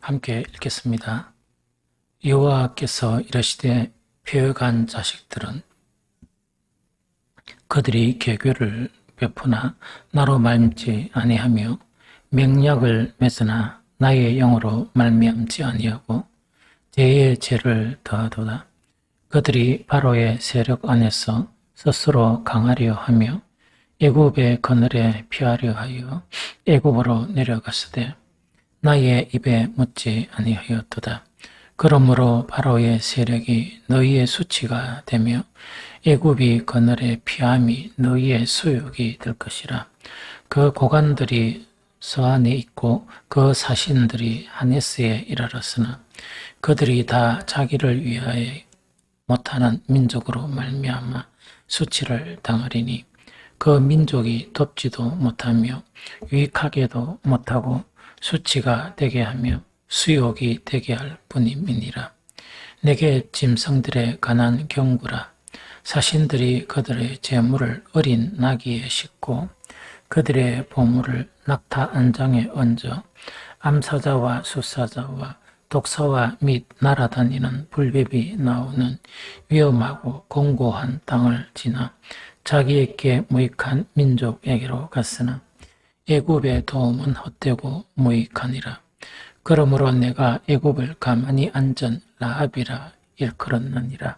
함께 읽겠습니다. 여호와께서 이르시되 패역한 자식들은 그들이 계교를 베푸나 나로 말미암지 아니하며 맹약을 맺으나 나의 영으로 말미암지 아니하고 죄의 죄를 더하도다. 그들이 바로의 세력 안에서 스스로 강하려 하며 애굽의 그늘에 피하려 하여 애굽으로 내려갔으되 나의 입에 묻지 아니하였도다. 그러므로 바로의 세력이 너희의 수치가 되며 애굽이 그늘에 피함이 너희의 수욕이 될 것이라. 그 고관들이 서안에 있고 그 사신들이 하네스에 이르렀으나 그들이 다 자기를 위하여 못하는 민족으로 말미암아 수치를 당하리니 그 민족이 돕지도 못하며 유익하게도 못하고 수치가 되게 하며 수욕이 되게 할 뿐임이니라. 내게 짐승들에 관한 경고라. 사신들이 그들의 재물을 어린 나귀에 싣고 그들의 보물을 낙타 안장에 얹어 암사자와 수사자와 독사와 및 날아다니는 불뱀이 나오는 위험하고 공고한 땅을 지나 자기에게 무익한 민족에게로 갔으나 애굽의 도움은 헛되고 무익하니라. 그러므로 내가 애굽을 가만히 앉은 라합이라 일컬었느니라.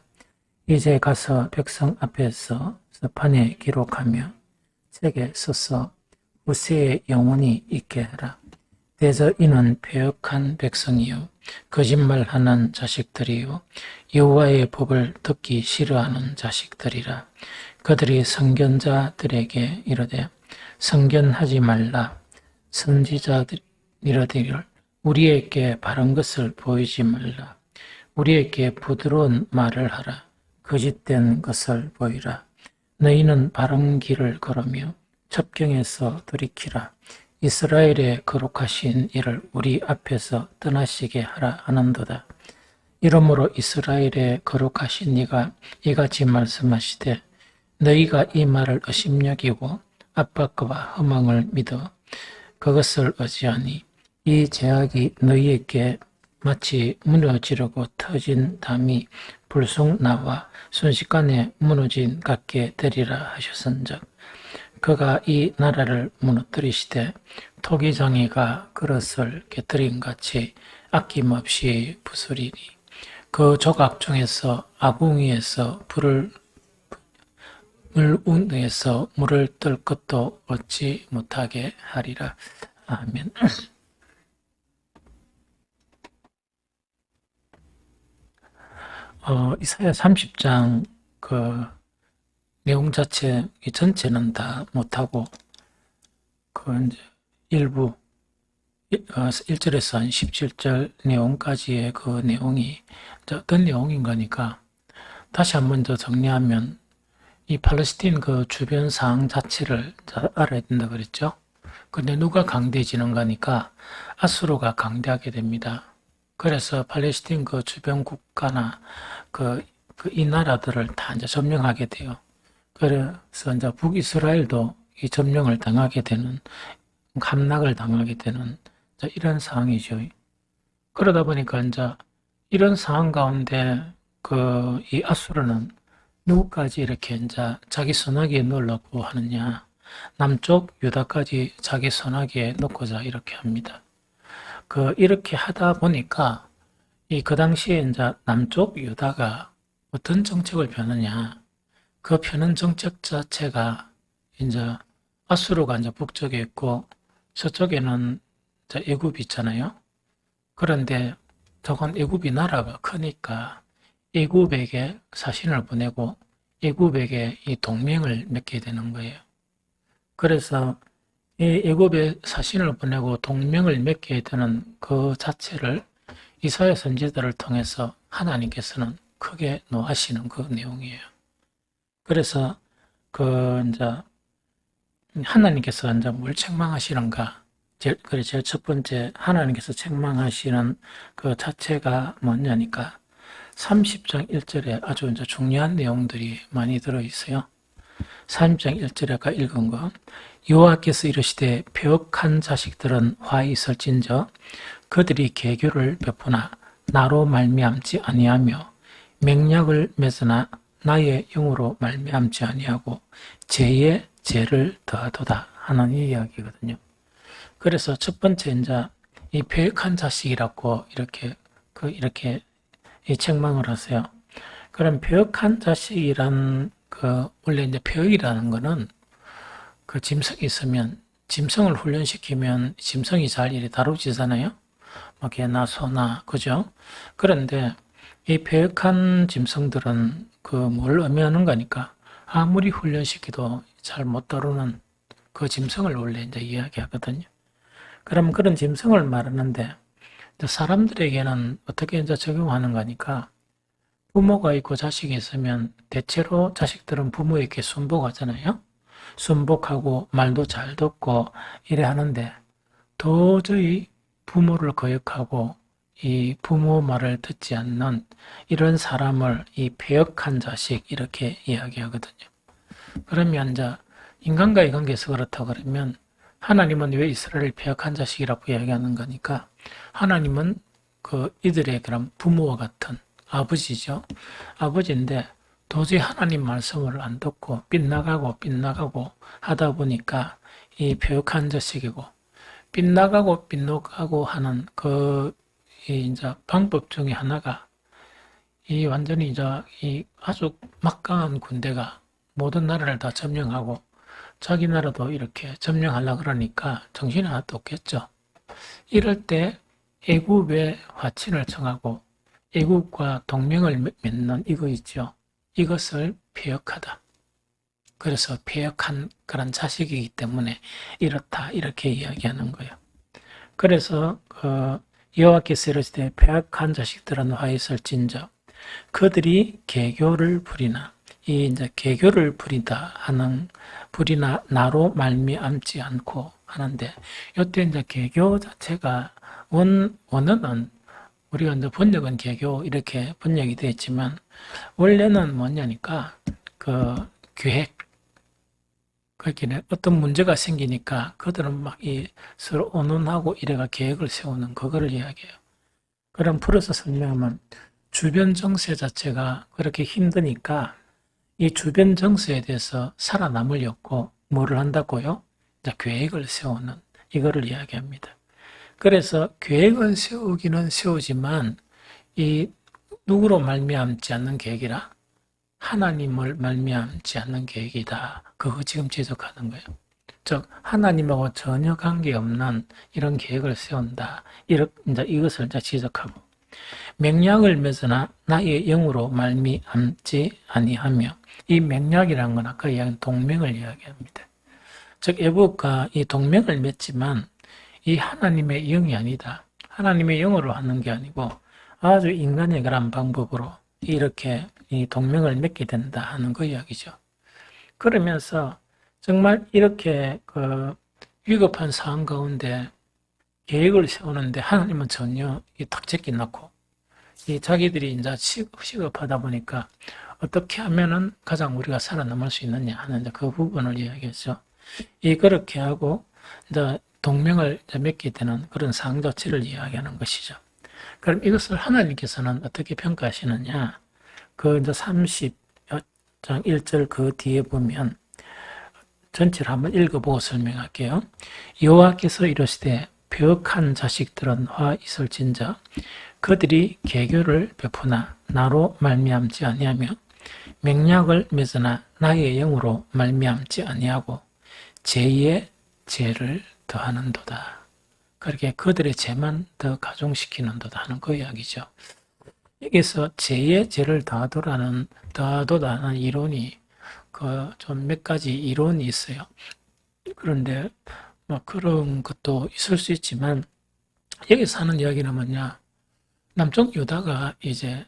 이제 가서 백성 앞에서 서판에 기록하며 책에 써서 후세에 영원히 있게 하라. 대저 이는 패역한 백성이요 거짓말하는 자식들이요 여호와의 법을 듣기 싫어하는 자식들이라. 그들이 선견자들에게 이르되 선견하지 말라. 선지자들 이르기를 우리에게 바른 것을 보이지 말라. 우리에게 부드러운 말을 하라. 거짓된 것을 보이라. 너희는 바른 길을 걸으며 첩경에서 돌이키라. 이스라엘의 거룩하신 이를 우리 앞에서 떠나시게 하라 하는도다. 이러므로 이스라엘의 거룩하신 이가 이같이 말씀하시되 너희가 이 말을 의심여기고 압박과 허망을 믿어 그것을 의지하니 이 제약이 너희에게 마치 무너지려고 터진 담이 불쑥 나와 순식간에 무너진 같게 되리라 하셨은즉 그가 이 나라를 무너뜨리시되 토기장이가 그릇을 깨뜨린 같이 아낌없이 부수리니 그 조각 중에서 아궁이에서 물운에서 물을 뜰 것도 얻지 못하게 하리라. 아멘. 이사야 30장 그 내용 자체 이 전체는 다 못하고 그 이제 일부 1절에서 한 17절 내용까지의 그 내용이 어떤 내용인가니까 다시 한번 더 정리하면 이 팔레스틴 그 주변 상황 자체를 알아야 된다 그랬죠. 근데 누가 강대해지는가니까 아수르가 강대하게 됩니다. 그래서 팔레스틴 그 주변 국가나 이 나라들을 다 이제 점령하게 돼요. 그래서 이제 북이스라엘도 이 점령을 당하게 되는, 함락을 당하게 되는 이런 상황이죠. 그러다 보니까 이제 이런 상황 가운데 이 아수르는 누구까지 이렇게 이제 자기 손아귀에 넣으려고 하느냐. 남쪽 유다까지 자기 손아귀에 넣고자 이렇게 합니다. 이렇게 하다 보니까 그 당시에 이제 남쪽 유다가 어떤 정책을 펴느냐. 그 펴는 정책 자체가 이제 아수르가 이제 북쪽에 있고 서쪽에는 이제 애굽이 있잖아요. 그런데 저건 애굽이 나라가 크니까 애굽에게 사신을 보내고 애굽에게 이 동맹을 맺게 되는 거예요. 그래서 이 애굽에 사신을 보내고 동맹을 맺게 되는 그 자체를 이사야 선지자를 통해서 하나님께서는 크게 노하시는 그 내용이에요. 그래서 이제 하나님께서 이제 뭘 책망하시는가? 제일 첫 번째 하나님께서 책망하시는 그 자체가 뭐냐니까 30장 1절에 아주 이제 중요한 내용들이 많이 들어 있어요. 3장 1절에 아까 읽은 거. 여호와께서 이르시되 폐역한 자식들은 화 있을진저 그들이 계교를 베푸나 나로 말미암지 아니하며 맹약을 맺으나 나의 영으로 말미암지 아니하고 죄에 죄를 더하도다 하는 이야기거든요. 그래서 첫 번째 이제 이 폐역한 자식이라고 이렇게 이 책망을 하세요. 그럼 폐역한 자식이란 원래 이제 폐역이라는 거는 그 짐승이 있으면 짐승을 훈련시키면 짐승이 잘 이리 다루지잖아요. 뭐 개나 소나 그죠? 그런데 이 폐역한 짐승들은 뭘 의미하는 거니까 아무리 훈련시켜도 잘 못 다루는 그 짐승을 원래 이제 이야기하거든요. 그럼 그런 짐승을 말하는데 사람들에게는 어떻게 이제 적용하는 거니까 부모가 있고 자식이 있으면 대체로 자식들은 부모에게 순복하잖아요. 순복하고 말도 잘 듣고 이래 하는데 도저히 부모를 거역하고 이 부모 말을 듣지 않는 이런 사람을 이 폐역한 자식 이렇게 이야기하거든요. 그러면 이제 인간과의 관계에서 그렇다 그러면 하나님은 왜 이스라엘을 폐역한 자식이라고 이야기하는 거니까 하나님은 이들의 그런 부모와 같은 아버지죠. 아버지인데 도저히 하나님 말씀을 안 듣고 빗나가고 하다 보니까 이 폐역한 자식이고 빗나가고 하는 이제 방법 중에 하나가 이 완전히 이제 이 아주 막강한 군대가 모든 나라를 다 점령하고 자기 나라도 이렇게 점령하려고 그러니까 정신이 하나도 없겠죠. 이럴 때 애굽의 화친을 청하고 애굽과 동맹을 맺는 이거 있죠. 이것을 폐역하다. 그래서 폐역한 그런 자식이기 때문에 이렇다 이렇게 이야기하는 거예요. 그래서 여호와께서 이르시되 폐역한 자식들은 화 있을진저 그들이 계교를 부리나 이 이제 계교를 부리나 나로 말미암지 않고 하는데 이때 이제 계교 자체가 원어는 우리가 이제 번역은 계교 이렇게 번역이 되어 있지만 원래는 뭐냐니까 계획 그렇게 어떤 문제가 생기니까 그들은 막 서로 의논하고 이래가 계획을 세우는 그거를 이야기해요. 그럼 풀어서 설명하면 주변 정세 자체가 그렇게 힘드니까 이 주변 정세에 대해서 살아남으려고 뭐를 한다고요? 이제 계획을 세우는 이거를 이야기합니다. 그래서 계획은 세우기는 세우지만 이 누구로 말미암지 않는 계획이라 하나님을 말미암지 않는 계획이다. 그거 지금 지적하는 거예요. 즉 하나님하고 전혀 관계없는 이런 계획을 세운다. 이제 이것을 이제 지적하고 맹약을 맺으나 나의 영으로 말미암지 아니하며 이 맹약이라는 건 아까 이야기한 동맹을 이야기합니다. 즉 애국과 이 동맹을 맺지만 이 하나님의 영이 아니다. 하나님의 영으로 하는 게 아니고 아주 인간의 그런 방법으로 이렇게 이 동맹을 맺게 된다 하는 그 이야기죠. 그러면서 정말 이렇게 위급한 상황 가운데 계획을 세우는데 하나님은 전혀 탁 제끼 놓고 이 자기들이 이제 시급하다 보니까 어떻게 하면은 가장 우리가 살아남을 수 있느냐 하는 그 부분을 이야기했죠. 그렇게 하고 이제 동맹을 맺게 되는 그런 상황 자체를 이야기하는 것이죠. 그럼 이것을 하나님께서는 어떻게 평가하시느냐? 이제 30장 1절 그 뒤에 보면 전체를 한번 읽어보고 설명할게요. 여호와께서 이르시되 폐역한 자식들은 화 있을진저 그들이 계교를 베푸나 나로 말미암지 아니하며 맹약을 맺으나 나의 영으로 말미암지 아니하고 죄의 죄를 더하는도다. 그렇게 그들의 죄만 더 가중시키는도다 하는 그 이야기죠. 여기서 죄의 죄를 더하도다는 이론이 좀 몇 가지 이론이 있어요. 그런데 뭐 그런 것도 있을 수 있지만 여기서 하는 이야기는 뭐냐? 남쪽 유다가 이제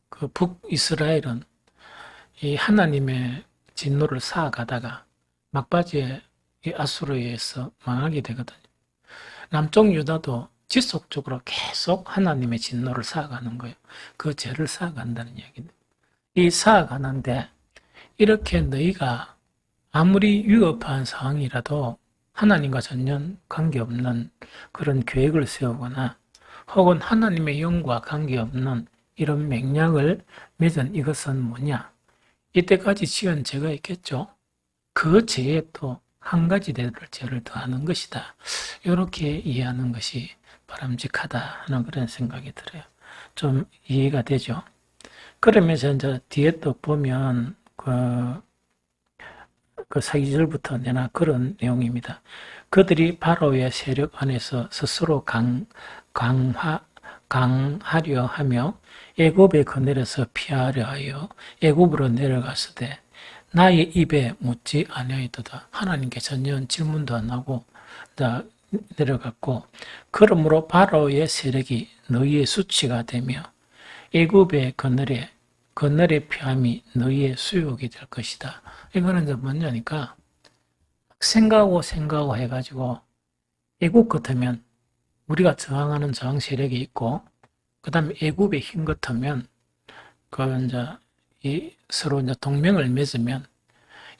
북이스라엘은 이 하나님의 진노를 쌓아가다가 막바지에 이 아수르에 의해서 망하게 되거든요. 남쪽 유다도 지속적으로 계속 하나님의 진노를 쌓아가는 거예요. 그 죄를 쌓아간다는 이야기입니다. 이 쌓아가는데 이렇게 너희가 아무리 위급한 상황이라도 하나님과 전혀 관계없는 그런 계획을 세우거나 혹은 하나님의 영과 관계없는 이런 맹약을 맺은 이것은 뭐냐? 이때까지 지은 죄가 있겠죠? 그 죄에 또 한 가지 죄를 더하는 것이다. 이렇게 이해하는 것이 바람직하다 하는 그런 생각이 들어요. 좀 이해가 되죠? 그러면서 이제 뒤에 또 보면 그 4절부터 내나 그런 내용입니다. 그들이 바로의 세력 안에서 스스로 강하려 하며 애굽에 거느려서 피하려 하여 애굽으로 내려갔으되 나의 입에 묻지 아니하였도다. 하나님께 전혀 질문도 안 하고 내려갔고 그러므로 바로의 세력이 너희의 수치가 되며 애굽의 그늘의 피함이 너희의 수욕이 될 것이다. 이거는 이제 뭐냐니까 생각하고 해가지고 애굽 같으면 우리가 저항하는 저항 세력이 있고 그 다음에 애굽의 힘 같으면 그 이제 서로 이제 동맹을 맺으면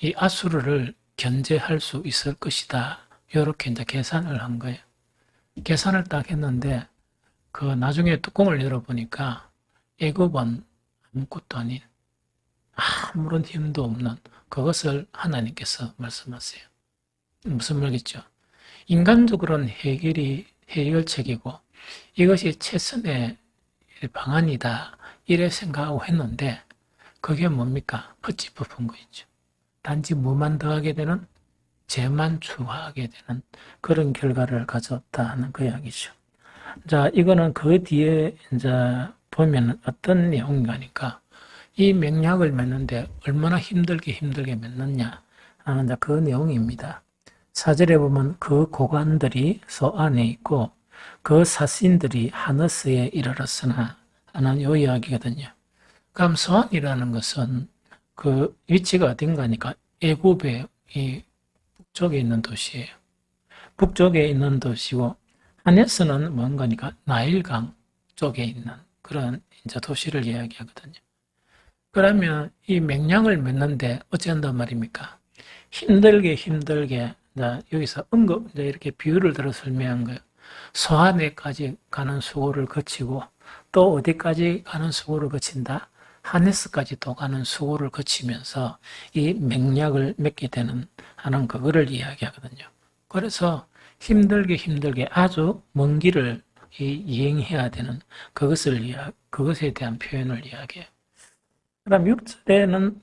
이 아수르를 견제할 수 있을 것이다. 이렇게 이제 계산을 한 거예요. 계산을 딱 했는데 그 나중에 뚜껑을 열어보니까 애굽은 아무것도 아닌 아무런 힘도 없는 그것을 하나님께서 말씀하세요. 무슨 말이겠죠? 인간적으로는 해결책이고 이것이 최선의 방안이다 이래 생각하고 했는데 그게 뭡니까? 헛짓법한 거 있죠. 단지 뭐만 더하게 되는 죄만 추가하게 되는 그런 결과를 가졌다 하는 그 이야기죠. 자, 이거는 그 뒤에 이제 보면 어떤 내용인가니까 이 맹약을 맺는데 얼마나 힘들게 맺느냐 하는 그 내용입니다. 4절에 보면 그 고관들이 소 안에 있고 그 사신들이 하너스에 이르렀으나 하는 요 이야기거든요. 그럼 소안이라는 것은 그 위치가 어딘가니까 애굽의 이 북쪽에 있는 도시예요. 북쪽에 있는 도시고 하네스는 뭔가니까 나일강 쪽에 있는 그런 이제 도시를 이야기하거든요. 그러면 이 맹약을 맺는데 어찌한단 말입니까? 힘들게 여기서 이제 이렇게 비유를 들어 설명한 거예요. 소아내까지 가는 수고를 거치고 또 어디까지 가는 수고를 거친다? 하네스까지 또 가는 수고를 거치면서 이 맹약을 맺게 되는 하는 그거를 이야기하거든요. 그래서 힘들게 아주 먼 길을 이행해야 되는 그것에 대한 표현을 이야기해요. 그다음 6절에는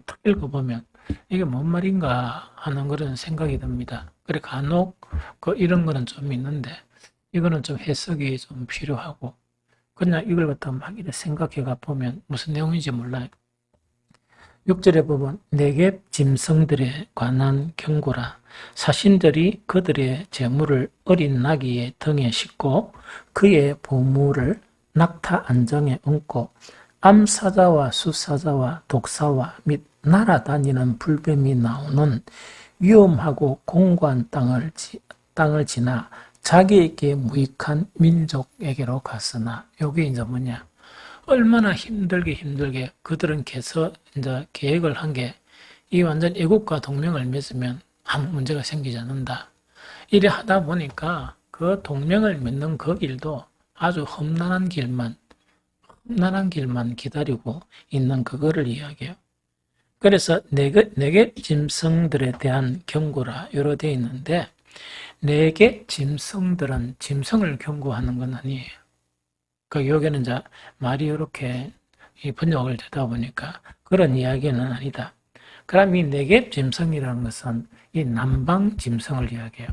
딱 읽어보면 이게 뭔 말인가 하는 그런 생각이 듭니다. 그래 간혹 이런 거는 좀 있는데 이거는 좀 해석이 좀 필요하고 그냥 이걸 갖다 막 이렇게 생각해가 보면 무슨 내용인지 몰라요. 6절에 보면 네겝 짐승들에 관한 경고라. 사신들이 그들의 재물을 어린 나귀의 등에 싣고 그의 보물을 낙타 안정에 얹고 암사자와 수사자와 독사와 및 날아다니는 불뱀이 나오는 위험하고 공고한 땅을 지나 자기에게 무익한 민족에게로 갔으나 여기 이제 뭐냐? 얼마나 힘들게 그들은 이제 계획을 한 게 이 완전 애국과 동맹을 맺으면 아무 문제가 생기지 않는다. 이래 하다 보니까 그 동맹을 맺는 그 길도 아주 험난한 길만 기다리고 있는 그거를 이야기해요. 그래서 네개 짐승들에 대한 경고라 여러 되어 있는데 네개 짐승들은 짐승을 경고하는 건 아니에요. 여기는 이제 말이 이렇게 번역을 되다 보니까 그런 이야기는 아니다. 그럼 이 네개 짐승이라는 것은 이 남방 짐승을 이야기해요.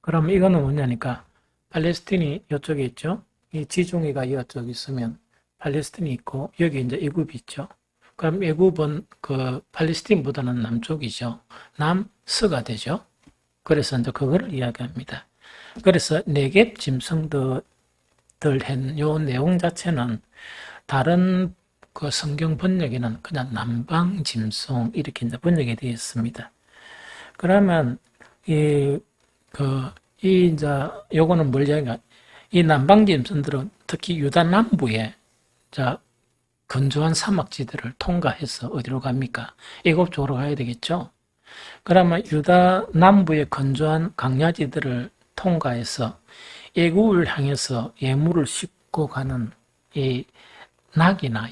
그럼 이거는 뭐냐니까 팔레스틴이 이쪽에 있죠. 이 지중해가 이쪽에 있으면 팔레스틴이 있고 여기 이제 애굽이 있죠. 그럼 애굽은 그 팔레스틴보다는 남쪽이죠. 남서가 되죠. 그래서 이제 그거를 이야기합니다. 그래서 네개 짐승들 요 내용 자체는 다른 그 성경 번역에는 그냥 남방 짐승 이렇게 이제 번역이 되어 있습니다. 그러면 이제 요거는 뭘 이야기가 이 남방 짐승들은 특히 유다 남부에 건조한 사막지대를 통과해서 어디로 갑니까? 애굽 쪽으로 가야 되겠죠. 그러면 유다 남부의 건조한 강야지들을 통과해서 애굽을 향해서 예물을 싣고 가는 이 낙이나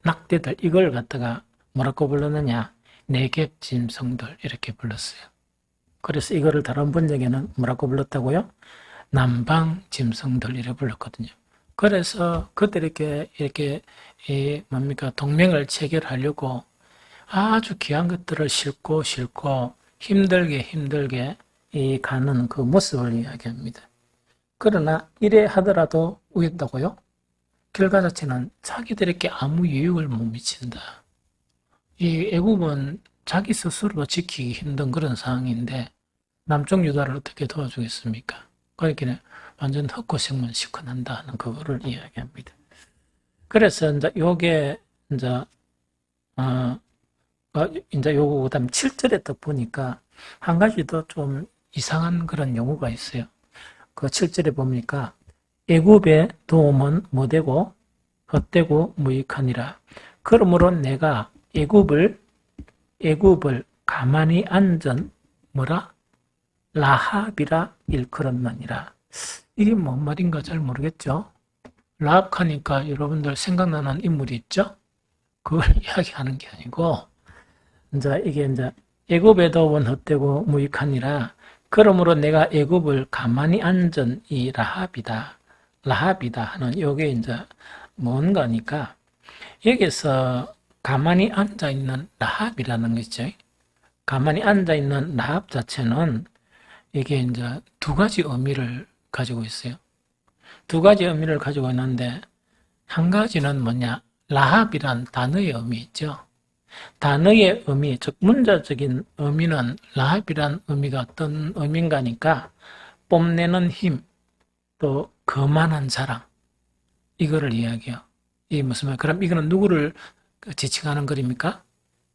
낙대들 이걸 갖다가 뭐라고 불렀느냐? 네겝 짐승들 이렇게 불렀어요. 그래서 이거를 다른 번역에는 뭐라고 불렀다고요? 남방 짐승들 이렇게 불렀거든요. 그래서 그들이 이렇게 뭡니까? 동맹을 체결하려고 아주 귀한 것들을 싣고 힘들게 가는 그 모습을 이야기합니다. 그러나 이래 하더라도 우겼다고요? 결과 자체는 자기들에게 아무 유익을 못 미친다. 이 애굽은 자기 스스로도 지키기 힘든 그런 상황인데 남쪽 유다를 어떻게 도와주겠습니까? 그러니까 완전 헛고생만 시켜난다 하는 그거를 이야기합니다. 그래서 이제 요게 이제 요거 그다음 7절에 딱 보니까 한 가지 더 좀 이상한 그런 용어가 있어요. 그 7절에 보니까 애굽의 도움은 못되고 헛되고 무익하니라. 그러므로 내가 애굽을 가만히 앉은 뭐라? 라합이라 일컬었느니라. 이게 뭔 말인가 잘 모르겠죠? 라합 하니까 여러분들 생각나는 인물이 있죠? 그걸 이야기하는 게 아니고 이게 애굽의 도움은 헛되고 무익하니라. 그러므로 내가 애굽을 가만히 앉은 이 라합이다 하는 요게 이제 뭔가니까 여기서 가만히 앉아 있는 라합이라는 거죠. 가만히 앉아 있는 라합 자체는 이게 이제 두 가지 의미를 가지고 있어요. 두 가지 의미를 가지고 있는데 한 가지는 뭐냐? 라합이란 단어의 의미 있죠. 단어의 의미, 즉 문자적인 의미는 라합이란 의미가 어떤 의미인가니까 뽐내는 힘, 또 거만한 자랑 이거를 이야기해요. 이 무슨 말? 그럼 이거는 누구를 지칭하는 글입니까?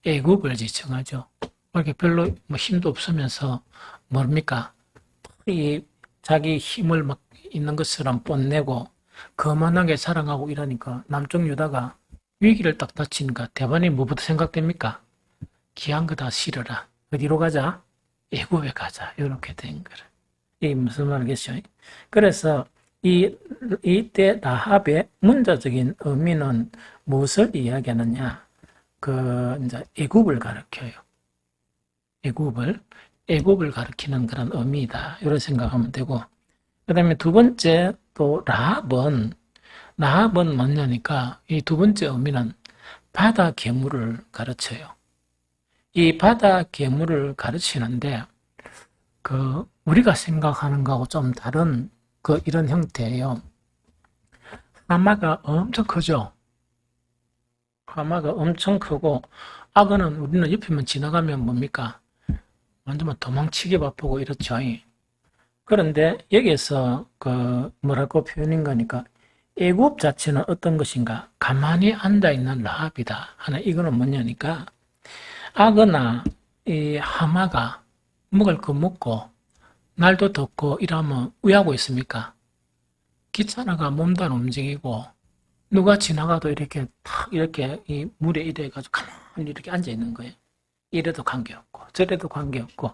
애굽을 지칭하죠. 이렇게 별로 뭐 힘도 없으면서 뭡니까? 이 자기 힘을 막 있는 것처럼 뽐내고 거만하게 자랑하고 이러니까 남쪽 유다가 위기를 딱 닥치니까 대반이 뭐부터 생각됩니까? 귀한 거 다 실어라. 어디로 가자? 애굽에 가자. 이렇게 된 거라. 이게 무슨 말이겠죠? 그래서 이때 라합의 문자적인 의미는 무엇을 이야기하느냐? 이제 애굽을 가리켜요. 애굽을 가리키는 그런 의미다. 이런 생각하면 되고. 그 다음에 두 번째 또 라합은 뭐냐니까 이 두 번째 의미는 바다 괴물을 가르쳐요. 이 바다 괴물을 가르치는데 우리가 생각하는 거하고 좀 다른 이런 형태예요. 하마가 엄청 크죠. 하마가 엄청 크고 악어는 우리는 옆에만 지나가면 뭡니까? 완전 도망치기 바쁘고 이렇죠. 그런데 여기에서 뭐라고 표현인 거니까 애굽 자체는 어떤 것인가? 가만히 앉아있는 라합이다 하는 이거는 뭐냐니까 악어나 이 하마가 먹을 거 먹고 날도 덥고 이러면 왜하고 있습니까? 귀찮아가 몸도 안 움직이고 누가 지나가도 이렇게 이 물에 이래가지고 가만히 이렇게 앉아 있는 거예요. 이래도 관계없고 저래도 관계없고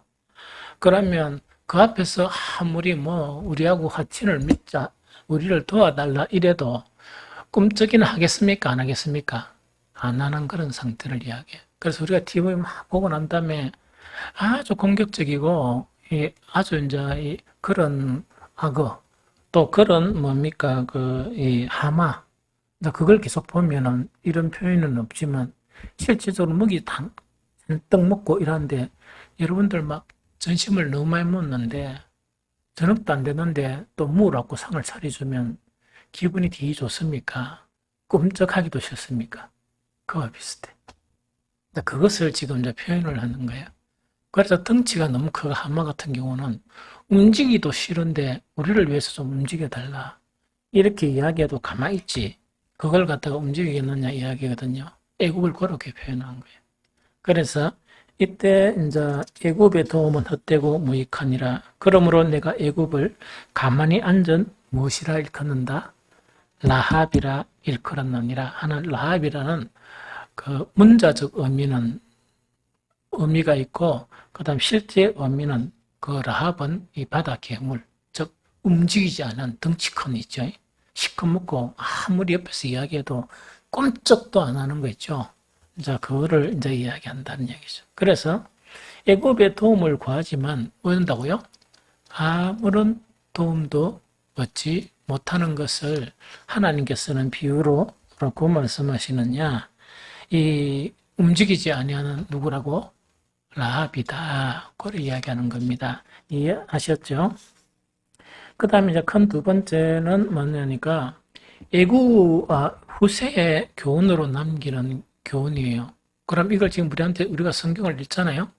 그러면 그 앞에서 아무리 우리하고 화친을 맺자 우리를 도와달라 이래도 꿈쩍이나 하겠습니까? 안 하겠습니까? 안 하는 그런 상태를 이야기해요. 그래서 우리가 TV 막 보고 난 다음에 아주 공격적이고 아주 이제 그런 악어 또 그런 뭡니까 이 하마 그걸 계속 보면은 이런 표현은 없지만 실질적으로 먹이 잔뜩 먹고 이러는데 여러분들 막 전심을 너무 많이 먹는데 저녁도 안 되는데 또 무라고 상을 차려주면 기분이 되게 좋습니까? 꿈쩍하기도 싫습니까? 그와 비슷해. 그것을 지금 이제 표현을 하는 거예요. 그래서 덩치가 너무 크고 하마 같은 경우는 움직이기도 싫은데 우리를 위해서 좀 움직여달라. 이렇게 이야기해도 가만히 있지. 그걸 갖다가 움직이겠느냐 이야기거든요. 애국을 그렇게 표현한 거예요. 그래서 이때 이제 애굽의 도움은 헛되고 무익하니라. 그러므로 내가 애굽을 가만히 앉은 무엇이라 일컫는다? 라합이라 일컬었느니라 하는 라합이라는 그 문자적 의미는 의미가 있고, 그 다음 실제 의미는 그 라합은 이 바다 괴물, 즉 움직이지 않은 덩치 큰 있죠. 시커멓고 아무리 옆에서 이야기해도 꼼짝도 안 하는 거 있죠. 자, 그거를 이제 이야기한다는 얘기죠. 그래서 애굽의 도움을 구하지만 뭐 한다고요? 아무런 도움도 얻지 못하는 것을 하나님께 쓰는 비유로 그렇고 말씀하시느냐? 이 움직이지 아니하는 누구라고? 라합이다. 그걸 이야기하는 겁니다. 이해하셨죠? 그 다음에 이제 큰 두 번째는 뭐냐니까 후세의 교훈으로 남기는 교훈이에요. 그럼 이걸 지금 우리가 성경을 읽잖아요.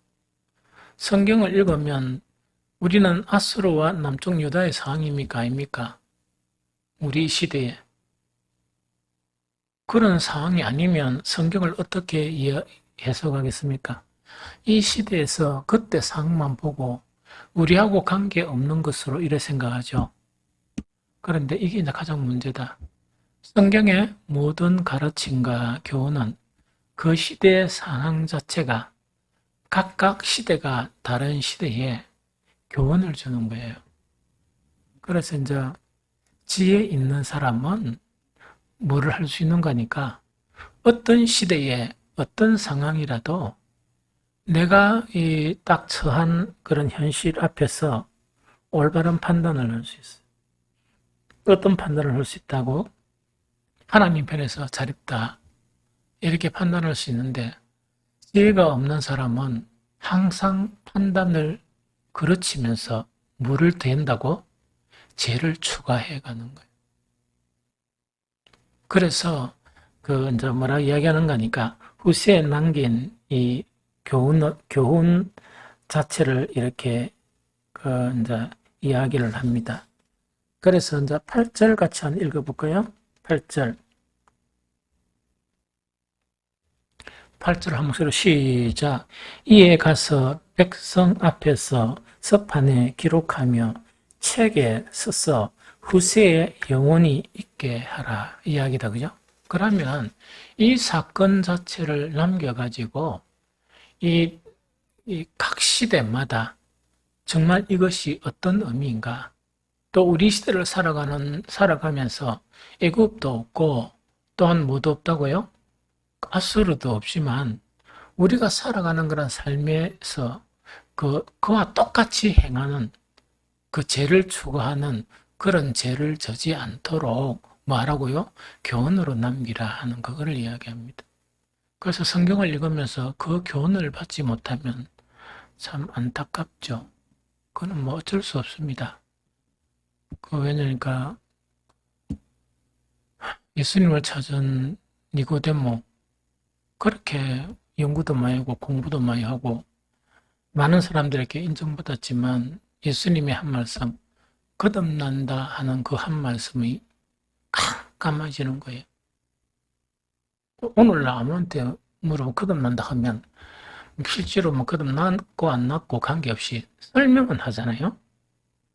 성경을 읽으면 우리는 아수르와 남쪽 유다의 상황입니까? 아닙니까? 우리 시대에. 그런 상황이 아니면 성경을 어떻게 해석하겠습니까? 이 시대에서 그때 상황만 보고 우리하고 관계없는 것으로 이래 생각하죠. 그런데 이게 이제 가장 문제다. 성경의 모든 가르침과 교훈은 그 시대의 상황 자체가 각각 시대가 다른 시대에 교훈을 주는 거예요. 그래서 이제 지혜 있는 사람은 뭐를 할 수 있는 거니까 어떤 시대에 어떤 상황이라도 내가 딱 처한 그런 현실 앞에서 올바른 판단을 할 수 있어요. 어떤 판단을 할 수 있다고? 하나님 편에서 잘 있다. 이렇게 판단할 수 있는데 지혜가 없는 사람은 항상 판단을 그르치면서 뭐를 더한다고? 죄를 추가해 가는 거예요. 그래서 이제 뭐라 이야기하는 거니까 후세에 남긴 이 교훈 자체를 이렇게 이제 이야기를 합니다. 그래서 이제 8절 같이 한번 읽어볼까요? 8절. 8절 한 목소리로 시작. 이에 가서 백성 앞에서 서판에 기록하며 책에 써서 후세에 영원히 있게 하라. 이야기다. 그죠? 그러면 이 사건 자체를 남겨가지고 이 각 시대마다 정말 이것이 어떤 의미인가? 또 우리 시대를 살아가면서 애굽도 없고 또한 뭐도 없다고요? 아수르도 없지만 우리가 살아가는 그런 삶에서 그와 똑같이 행하는 그 죄를 추구하는 그런 죄를 져지 않도록 뭐하라고요? 교훈으로 남기라 하는 그거를 이야기합니다. 그래서 성경을 읽으면서 그 교훈을 받지 못하면 참 안타깝죠. 그건 뭐 어쩔 수 없습니다. 왜냐니까 예수님을 찾은 니고데모 그렇게 연구도 많이 하고 공부도 많이 하고 많은 사람들에게 인정받았지만 예수님의 한 말씀 거듭난다 하는 그 한 말씀이 깜깜해지는 거예요. 오늘 아무한테 물어보면 거듭난다 하면 실제로 뭐 거듭났고 안 났고 관계없이 설명은 하잖아요.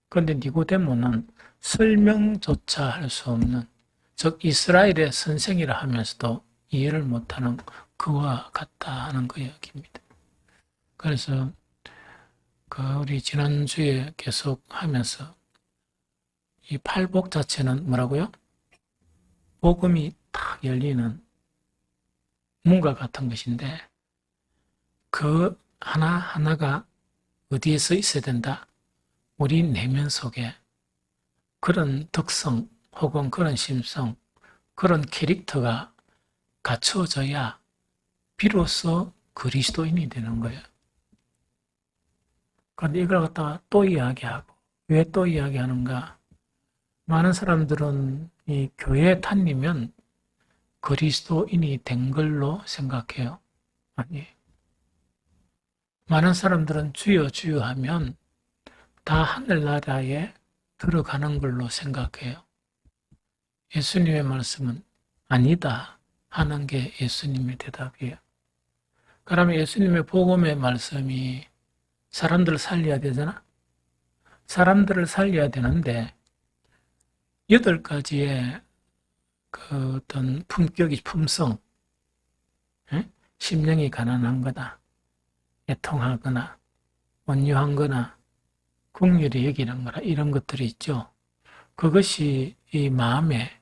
그런데 니고데모는 설명조차 할 수 없는, 즉 이스라엘의 선생이라 하면서도 이해를 못하는 그와 같다 하는 그 이야기입니다. 그래서 우리 지난주에 계속 하면서 이 팔복 자체는 뭐라고요? 복음이 탁 열리는 문과 같은 것인데 그 하나하나가 어디에서 있어야 된다? 우리 내면 속에 그런 덕성 혹은 그런 심성, 그런 캐릭터가 갖춰져야 비로소 그리스도인이 되는 거예요. 그런데 이걸 갖다가 또 이야기하고 왜 또 이야기하는가? 많은 사람들은 이 교회에 다니면 그리스도인이 된 걸로 생각해요. 아니에요. 많은 사람들은 주여 주여 하면 다 하늘나라에 들어가는 걸로 생각해요. 예수님의 말씀은 아니다 하는 게 예수님의 대답이에요. 그러면 예수님의 복음의 말씀이 사람들을 살려야 되잖아? 사람들을 살려야 되는데 8가지의 어떤 품성, 심령이 가난한 거다. 애통하거나 온유한 거나 긍휼히 여기는 거나 이런 것들이 있죠. 그것이 이 마음에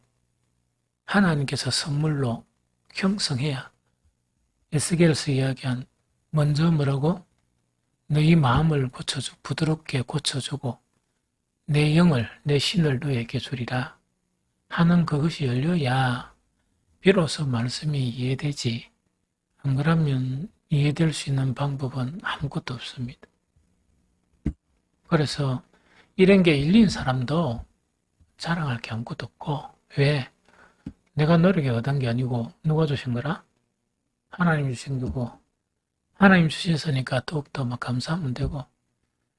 하나님께서 선물로 형성해야 에스겔에서 이야기한 먼저 뭐라고? 너희 마음을 고쳐주고 부드럽게 고쳐주고 내 영을 내 신을 너에게 주리라 하는 그것이 열려야 비로소 말씀이 이해되지. 안 그러면 이해될 수 있는 방법은 아무것도 없습니다. 그래서 이런 게 일린 사람도 자랑할 게 아무것도 없고, 왜? 내가 노력에 얻은 게 아니고 누가 주신 거라? 하나님 주신 거고, 하나님 주셨으니까 더욱더 막 감사하면 되고,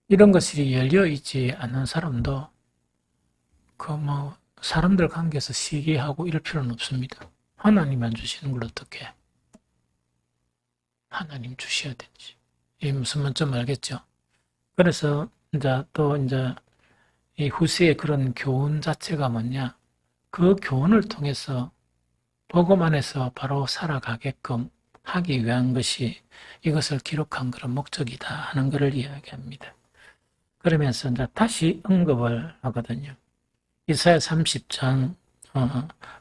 이런 것이 열려있지 않는 사람도 사람들 관계에서 시기하고 이럴 필요는 없습니다. 하나님만 주시는 걸 어떻게 해? 하나님 주셔야 되지. 이 무슨 말인지 알겠죠? 그래서 이제 이 후세의 그런 교훈 자체가 뭐냐? 그 교훈을 통해서 복음 안에서 바로 살아가게끔 하기 위한 것이 이것을 기록한 그런 목적이다 하는 것을 이야기합니다. 그러면서 이제 다시 언급을 하거든요. 이사야 30장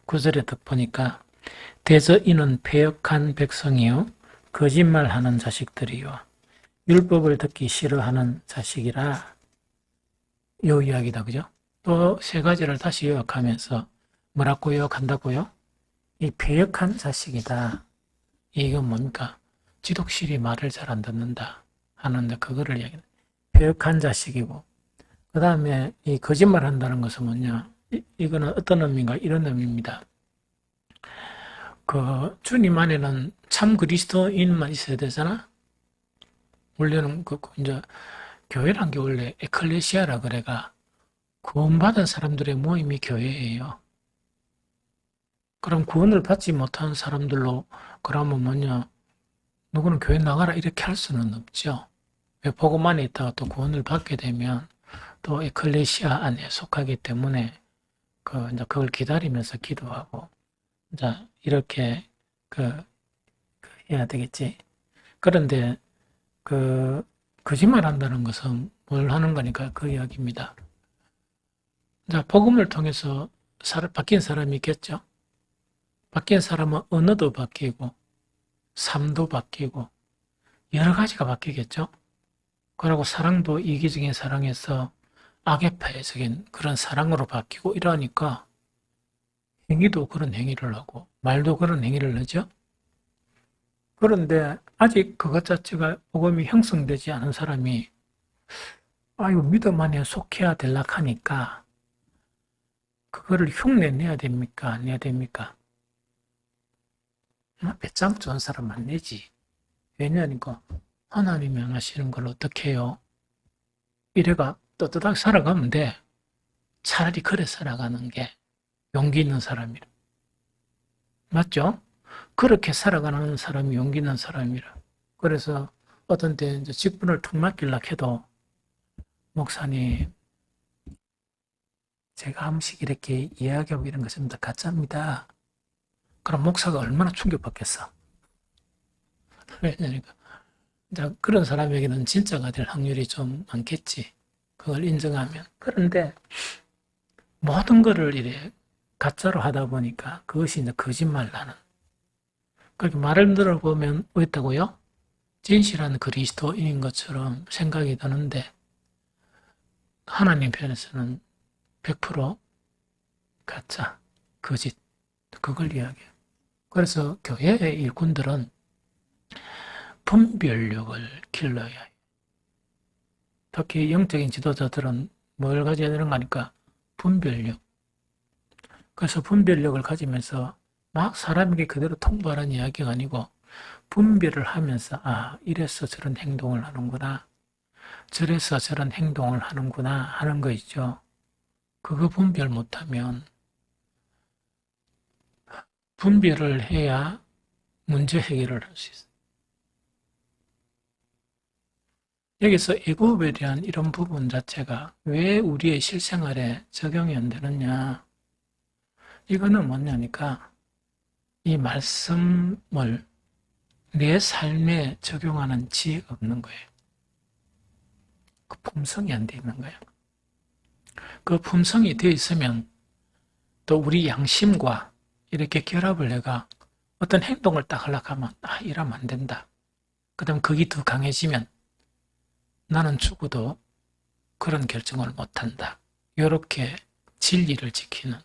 9절에 딱 보니까 대저 이는 패역한 백성이요 거짓말하는 자식들이요 율법을 듣기 싫어하는 자식이라 요 이야기다. 그죠? 또 세 가지를 다시 요약하면서 뭐라고 요약한다고요? 이 패역한 자식이다. 이건 뭡니까? 지독실이 말을 잘 안 듣는다 하는데 그거를 이야기합니다. 패역한 자식이고 그 다음에 이 거짓말 한다는 것은 뭐냐? 이거는 어떤 의미인가? 이런 의미입니다. 그 주님 안에는 참 그리스도인만 있어야 되잖아? 원래는 이제 교회란 게 원래 에클레시아라 그래가 구원받은 사람들의 모임이 교회예요. 그럼 구원을 받지 못한 사람들로 그러면 뭐냐? 누구는 교회 나가라 이렇게 할 수는 없죠. 왜 복음 안에 있다가 또 구원을 받게 되면 또 에클레시아 안에 속하기 때문에 이제 그걸 기다리면서 기도하고 이제 이렇게 해야 되겠지. 그런데 거짓말 한다는 것은 뭘 하는 거니까 그 이야기입니다. 자, 복음을 통해서 바뀐 사람이 있겠죠. 바뀐 사람은 언어도 바뀌고 삶도 바뀌고 여러 가지가 바뀌겠죠. 그리고 사랑도 이기적인 사랑에서 악의파적인 그런 사랑으로 바뀌고 이러니까 행위도 그런 행위를 하고 말도 그런 행위를 하죠. 그런데 아직 그것 자체가 복음이 형성되지 않은 사람이 믿음 안에 속해야 될라 하니까 그거를 흉내 내야 됩니까? 안 내야 됩니까? 배짱 좋은 사람 안 내지. 왜냐니까 하나님이 명하시는 걸 어떻게 해요? 이래가 떳떳하게 살아가면 돼. 차라리 그래 살아가는 게 용기 있는 사람이라. 맞죠? 그렇게 살아가는 사람이 용기 있는 사람이라. 그래서 어떤 때 이제 직분을 툭 맡기려고 해도 목사님 제가 한 번씩 이렇게 이야기하고 이런 것은 다 가짜입니다. 그럼 목사가 얼마나 충격받겠어. 왜냐니까 그런 사람에게는 진짜가 될 확률이 좀 많겠지. 그걸 인정하면. 그런데 모든 거를 이래 가짜로 하다 보니까 그것이 이제 거짓말 나는. 그렇게 말을 들어보면 어떻다고요? 진실한 그리스도인인 것처럼 생각이 드는데 하나님 편에서는 100% 가짜, 거짓, 그걸 이야기해요. 그래서 교회의 일꾼들은 분별력을 길러야 해요. 특히 영적인 지도자들은 뭘 가져야 되는 거니까 분별력. 그래서 분별력을 가지면서 막 사람에게 그대로 통보하는 이야기가 아니고 분별을 하면서 이래서 저런 행동을 하는구나. 저래서 저런 행동을 하는구나 하는 거 있죠. 그거 분별 못하면 분별을 해야 문제 해결을 할 수 있어요. 여기서 애국에 대한 이런 부분 자체가 왜 우리의 실생활에 적용이 안 되느냐. 이거는 뭐냐니까 이 말씀을 내 삶에 적용하는 지혜가 없는 거예요. 그 품성이 안 돼 있는 거예요. 그 품성이 되어 있으면 또 우리 양심과 이렇게 결합을 해가 어떤 행동을 딱 하려고 하면 이러면 안 된다. 그 다음 그게 더 강해지면 나는 죽어도 그런 결정을 못한다. 이렇게 진리를 지키는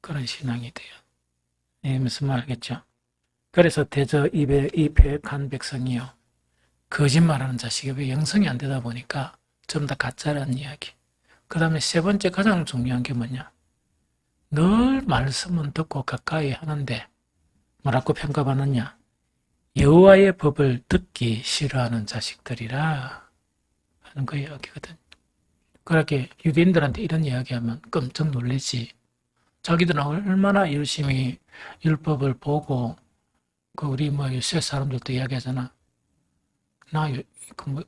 그런 신앙이 돼요. 예, 무슨 말 알겠죠? 그래서 대저 입에 입획한 백성이요. 거짓말하는 자식이 왜 영성이 안 되다 보니까 좀 더 가짜라는 이야기. 그 다음에 세 번째 가장 중요한 게 뭐냐? 늘 말씀은 듣고 가까이 하는데 뭐라고 평가받느냐? 여호와의 법을 듣기 싫어하는 자식들이라 하는 그 이야기거든. 그렇게 유대인들한테 이런 이야기하면 깜짝 놀라지. 자기들은 얼마나 열심히 율법을 보고 그 우리 뭐 요새 사람들도 이야기하잖아. 나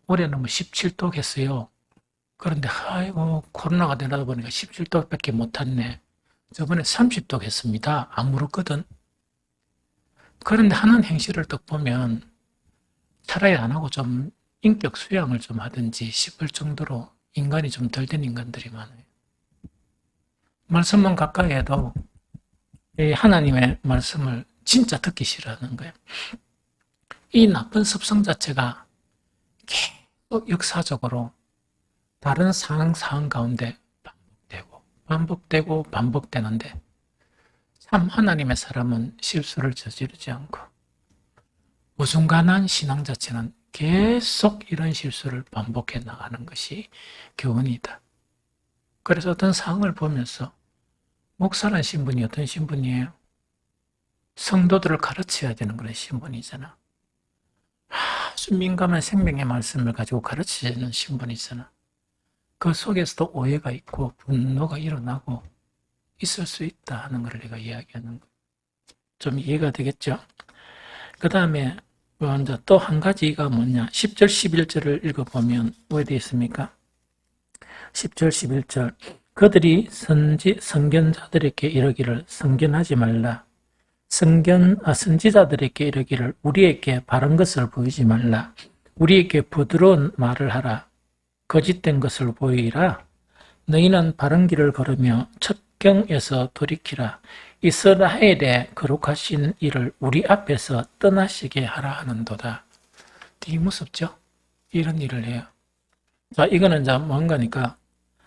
올해는 17도 했어요. 그런데 아이고 코로나가 되다 보니까 17도밖에 못했네. 저번에 30도 했습니다. 안 물었거든. 그런데 하는 행실을 딱 보면 차라리 안 하고 좀 인격 수양을 좀 하든지 싶을 정도로 인간이 좀 덜 된 인간들이 많아요. 말씀만 가까이 해도 이 하나님의 말씀을 진짜 듣기 싫어하는 거예요. 이 나쁜 습성 자체가 계속 역사적으로 다른 상황 가운데 반복되는데 참 하나님의 사람은 실수를 저지르지 않고 무순간한 신앙 자체는 계속 이런 실수를 반복해 나가는 것이 교훈이다. 그래서 어떤 상황을 보면서 목사라는 신분이 어떤 신분이에요? 성도들을 가르쳐야 되는 그런 신분이잖아. 아주 민감한 생명의 말씀을 가지고 가르치는 신분이잖아. 그 속에서도 오해가 있고 분노가 일어나고 있을 수 있다 하는 걸 내가 이야기하는 거. 좀 이해가 되겠죠? 그 다음에 또 한 가지가 뭐냐? 10절, 11절을 읽어보면 왜 되어 있습니까? 10절, 11절. 그들이 선견자들에게 이르기를 선견하지 말라. 선지자들에게 이르기를 우리에게 바른 것을 보이지 말라. 우리에게 부드러운 말을 하라. 거짓된 것을 보이라. 너희는 바른 길을 걸으며 첩경에서 돌이키라. 이스라엘의 거룩하신 이를 우리 앞에서 떠나시게 하라 하는도다. 되게 무섭죠? 이런 일을 해요. 자, 이거는 뭔가니까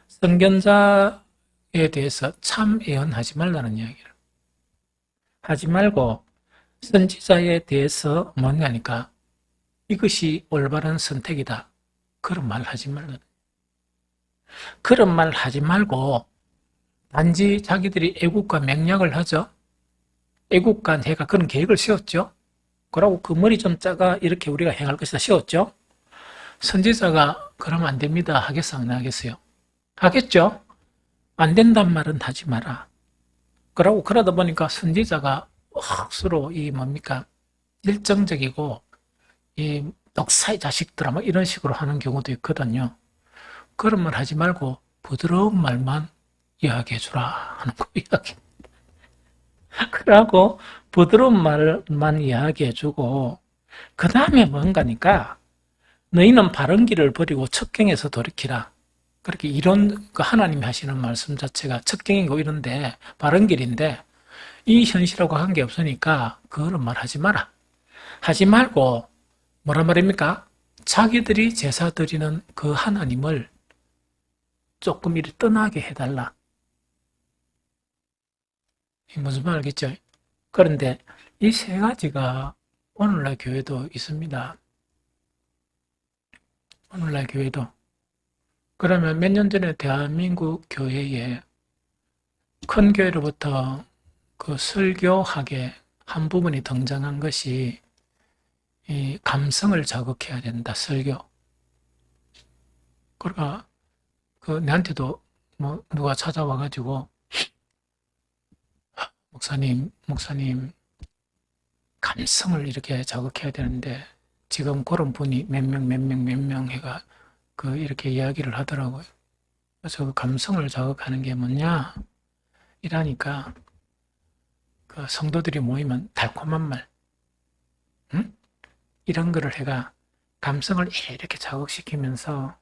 선견자에 대해서 참 예언하지 말라는 이야기를 하지 말고 선지자에 대해서 뭔가니까 이것이 올바른 선택이다. 그런 말 하지 말라. 그런 말 하지 말고 단지 자기들이 애국과 맹약을 하죠. 애국과 해가 그런 계획을 세웠죠. 그러고 그 머리 좀 작아 이렇게 우리가 행할 것이다 세웠죠. 선지자가 그러면 안 됩니다 하겠어 안 하겠어요? 하겠죠. 안 된단 말은 하지 마라. 그러고 그러다 보니까 선지자가 억수로 이 뭡니까 일정적이고 이 독사의 자식들아 뭐 이런 식으로 하는 경우도 있거든요. 그런 말 하지 말고 부드러운 말만 이야기해 주라 하는 거 이야기. 그러고 부드러운 말만 이야기해 주고 그 다음에 뭔가니까 너희는 바른 길을 버리고 첩경에서 돌이키라. 그렇게 이런 하나님이 하시는 말씀 자체가 첩경이고 이런데 바른 길인데 이 현실하고 관계없으니까 그런 말 하지 마라. 하지 말고 뭐란 말입니까? 자기들이 제사 드리는 그 하나님을 조금 이리 떠나게 해달라. 무슨 말 알겠죠? 그런데 이 세 가지가 오늘날 교회도 있습니다. 오늘날 교회도. 그러면 몇 년 전에 대한민국 교회에 큰 교회로부터 그 설교학의 한 부분이 등장한 것이 이 감성을 자극해야 된다, 설교. 그러니까 그 내한테도 뭐 누가 찾아와가지고 목사님 감성을 이렇게 자극해야 되는데 지금 그런 분이 몇 명 해가 그 이렇게 이야기를 하더라고요. 그래서 그 감성을 자극하는 게 뭐냐 이라니까 그 성도들이 모이면 달콤한 말, 응? 이런 거를 해가 감성을 이렇게 자극시키면서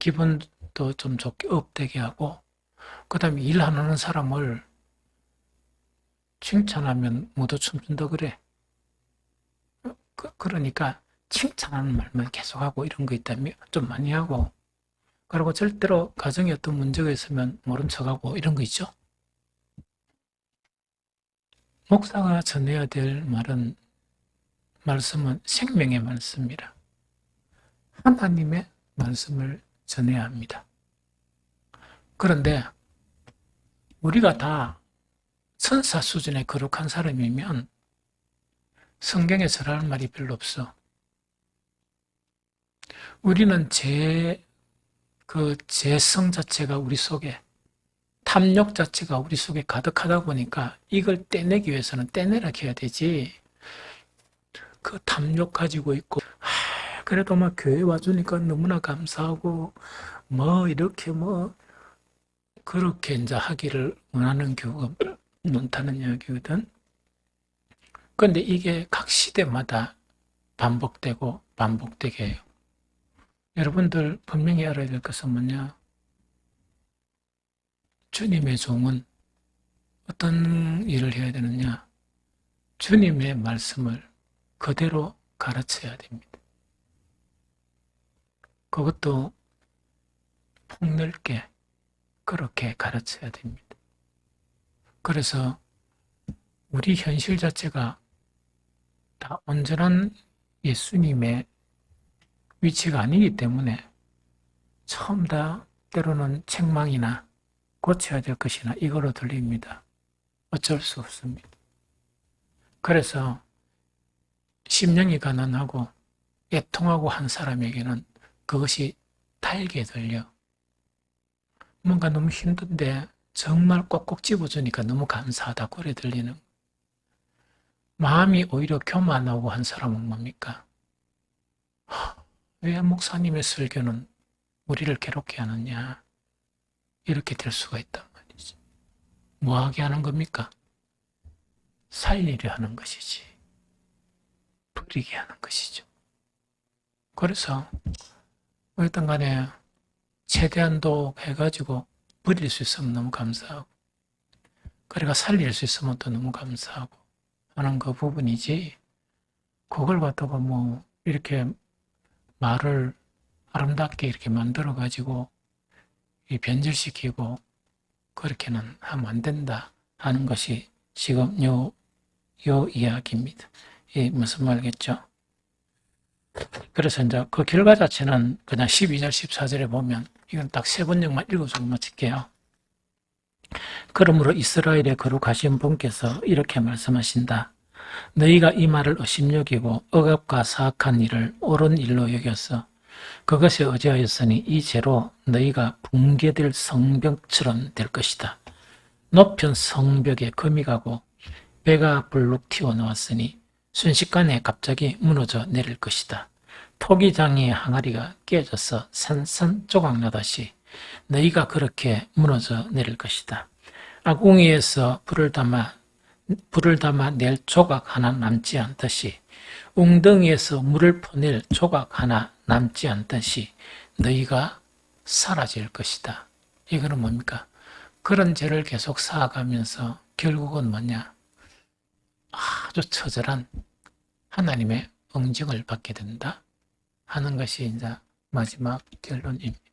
기분도 좀 좋게 업되게 하고, 그 다음에 일 안 하는 사람을 칭찬하면 모두 춤춘다 그래. 그러니까 칭찬하는 말만 계속하고 이런 거 있다면 좀 많이 하고, 그리고 절대로 가정에 어떤 문제가 있으면 모른 척하고 이런 거 있죠. 목사가 전해야 될 말씀은 생명의 말씀이라 하나님의 말씀을 전해야 합니다. 그런데 우리가 다 선사 수준의 거룩한 사람이면 성경에 저라는 말이 별로 없어. 우리는 재성 자체가 우리 속에, 탐욕 자체가 우리 속에 가득하다 보니까 이걸 떼내기 위해서는 떼내라 해야 되지. 그 탐욕 가지고 있고, 그래도 막 교회 와주니까 너무나 감사하고, 이렇게 그렇게 이제 하기를 원하는 교우가 많다는 이야기거든. 그런데 이게 각 시대마다 반복되고 반복되게 해요. 여러분들 분명히 알아야 될 것은 뭐냐? 주님의 종은 어떤 일을 해야 되느냐? 주님의 말씀을 그대로 가르쳐야 됩니다. 그것도 폭넓게 그렇게 가르쳐야 됩니다. 그래서 우리 현실 자체가 다 온전한 예수님의 위치가 아니기 때문에 처음 다 때로는 책망이나 고쳐야 될 것이나 이거로 들립니다. 어쩔 수 없습니다. 그래서 심령이 가난하고 애통하고 한 사람에게는 그것이 달게 들려. 뭔가 너무 힘든데 정말 꼭꼭 집어주니까 너무 감사하다고 그래 들리는. 마음이 오히려 교만하고 한 사람은 뭡니까? 왜 목사님의 설교는 우리를 괴롭게 하느냐? 이렇게 될 수가 있단 말이지. 뭐하게 하는 겁니까? 살리려 하는 것이지. 버리게 하는 것이죠. 그래서 어떤 간에 최대한도 해가지고 버릴 수 있으면 너무 감사하고, 그러니까 살릴 수 있으면 또 너무 감사하고 하는 그 부분이지, 그걸 갖다가 이렇게 말을 아름답게 이렇게 만들어가지고 변질시키고 그렇게는 하면 안 된다 하는 것이 지금 요 이야기입니다. 무슨 말겠죠? 그래서 이제 그 결과 자체는 그냥 12절, 14절에 보면 이건 딱 세 번역만 읽어주고 마칠게요. 그러므로 이스라엘의 거룩하신 분께서 이렇게 말씀하신다. 너희가 이 말을 의심여기고 억압과 사악한 일을 옳은 일로 여겼어. 그것에 의지하였으니 이 죄로 너희가 붕괴될 성벽처럼 될 것이다. 높은 성벽에 금이 가고 배가 불룩 튀어나왔으니 순식간에 갑자기 무너져 내릴 것이다. 토기장의 항아리가 깨져서 산산조각 나다시 너희가 그렇게 무너져 내릴 것이다. 아궁이에서 불을 담아 낼 조각 하나 남지 않듯이 웅덩이에서 물을 퍼낼 조각 하나 남지 않듯이 너희가 사라질 것이다. 이거는 뭡니까? 그런 죄를 계속 쌓아가면서 결국은 뭐냐? 아주 처절한 하나님의 응징을 받게 된다 하는 것이 이제 마지막 결론입니다.